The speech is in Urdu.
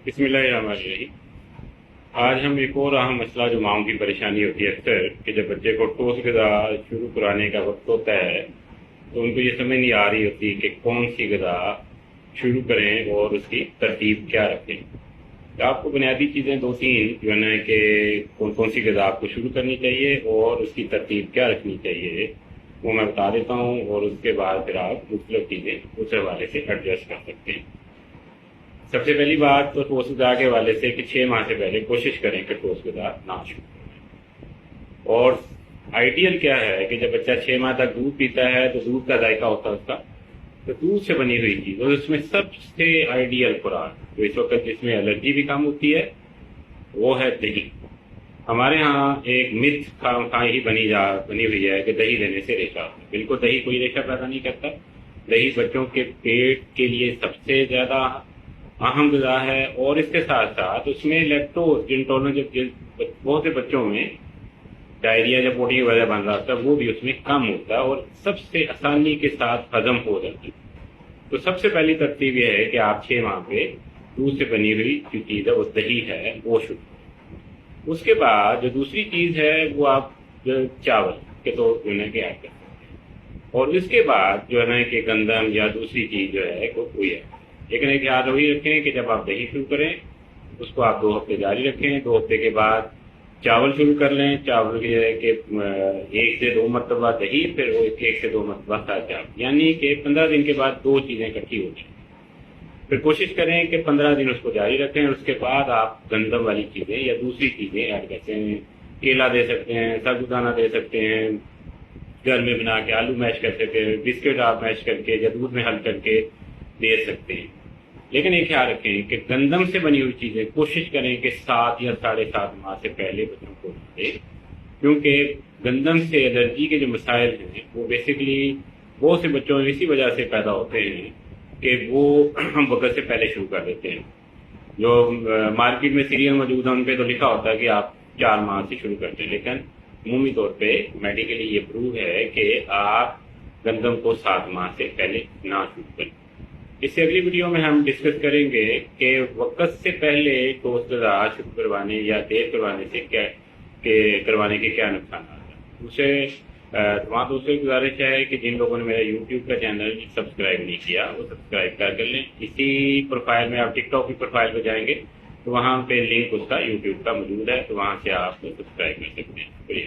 بسم اللہ الرحمن الرحیم۔ آج ہم ایک اور اہم مسئلہ جو ماؤں کی پریشانی ہوتی ہے اکثر کہ جب بچے کو ٹھوس غذا شروع کرانے کا وقت ہوتا ہے تو ان کو یہ سمجھ نہیں آ رہی ہوتی کہ کون سی غذا شروع کریں اور اس کی ترتیب کیا رکھیں۔ تو آپ کو بنیادی چیزیں دو تین جو ہے نا کہ کون سی غذا آپ کو شروع کرنی چاہیے اور اس کی ترتیب کیا رکھنی چاہیے وہ میں بتا دیتا ہوں، اور اس کے بعد پھر آپ مختلف چیزیں اس حوالے سے ایڈجسٹ کر سکتے ہیں۔ سب سے پہلی بات تو ٹھوس غذا کے حوالے سے کہ 6 ماہ سے پہلے کوشش کریں کہ ٹھوس غذا نہ شروع کریں۔ اور آئیڈیل کیا ہے کہ جب بچہ 6 ماہ تک دودھ پیتا ہے تو دودھ کا ذائقہ ہوتا ہے اس کا، تو دودھ سے بنی ہوئی چیز، اور اس میں سب سے آئیڈیل خوراک جو اس وقت جس میں الرجی بھی کم ہوتی ہے وہ ہے دہی۔ ہمارے ہاں ایک متھ خواہ ہی بنی ہوئی ہے کہ دہی لینے سے ریشہ ہوتا ہے۔ بالکل دہی کوئی ریشہ پیدا نہیں کرتا۔ دہی بچوں کے پیٹ کے لیے سب سے زیادہ اہم غذا ہے، اور اس کے ساتھ ساتھ اس میں لیکٹوز انٹالرنٹ بہت سے بچوں میں ڈائریا یا پوٹی کی وجہ بن رہا تھا وہ بھی اس میں کم ہوتا ہے اور سب سے آسانی کے ساتھ ہضم ہو جاتی ہے۔ تو سب سے پہلی ترتیب یہ ہے کہ آپ 6 ماہ پہ دودھ سے بنی ہوئی جو چیز ہے وہ دہی ہے وہ شروع کریں۔ اس کے بعد جو دوسری چیز ہے وہ آپ چاول کے طور جو ہے کہ ایڈ کر سکتے ہیں، اور اس کے بعد جو ہے نا کہ گندم یا دوسری چیز جو ہے کوئی ہے۔ لیکن ایک یاد وہی رکھیں کہ جب آپ دہی شروع کریں اس کو آپ 2 ہفتے جاری رکھیں، 2 ہفتے کے بعد چاول شروع کر لیں۔ چاول کے ہے کہ 1 سے 2 مرتبہ دہی، پھر 1 سے 2 مرتبہ ساتھ چاول، یعنی کہ 15 دن کے بعد 2 چیزیں اکٹھی ہو جائیں۔ پھر کوشش کریں کہ 15 دن اس کو جاری رکھیں، اور اس کے بعد آپ گندم والی چیزیں یا دوسری چیزیں ایڈ کرتے ہیں۔ کیلا دے سکتے ہیں، سابودانہ دے سکتے ہیں، گھر میں بنا کے آلو میش کر سکتے ہیں، بسکٹ آپ میش کر کے یا دودھ میں حل کر کے دے سکتے ہیں۔ لیکن یہ خیال رکھیں کہ گندم سے بنی ہوئی چیزیں کوشش کریں کہ 7 یا 7.5 ماہ سے پہلے بچوں کو دیں، کیونکہ گندم سے الرجی کے جو مسائل ہیں وہ بیسیکلی بہت سے بچوں میں اسی وجہ سے پیدا ہوتے ہیں کہ وہ وقت سے پہلے شروع کر دیتے ہیں۔ جو مارکیٹ میں سیریل موجود ہیں ان پہ تو لکھا ہوتا ہے کہ آپ 4 ماہ سے شروع کرتے ہیں، لیکن عمومی طور پہ میڈیکلی یہ پروو ہے کہ آپ گندم کو 7 ماہ سے پہلے نہ شروع کریں۔ اس سے اگلی ویڈیو میں ہم ڈسکس کریں گے کہ وقت سے پہلے ٹھوس غذا شروع کروانے یا دیر کروانے سے کروانے کے کیا نقصانات ہیں۔ اسے تمام دوستوں کی گزارش ہے کہ جن لوگوں نے میرا یوٹیوب کا چینل سبسکرائب نہیں کیا وہ سبسکرائب کر لیں۔ اسی پروفائل میں آپ ٹک ٹاک کی پروفائل پہ جائیں گے تو وہاں پہ لنک اس کا یوٹیوب کا موجود ہے، تو وہاں سے آپ سبسکرائب کر سکتے ہیں۔ شکریہ۔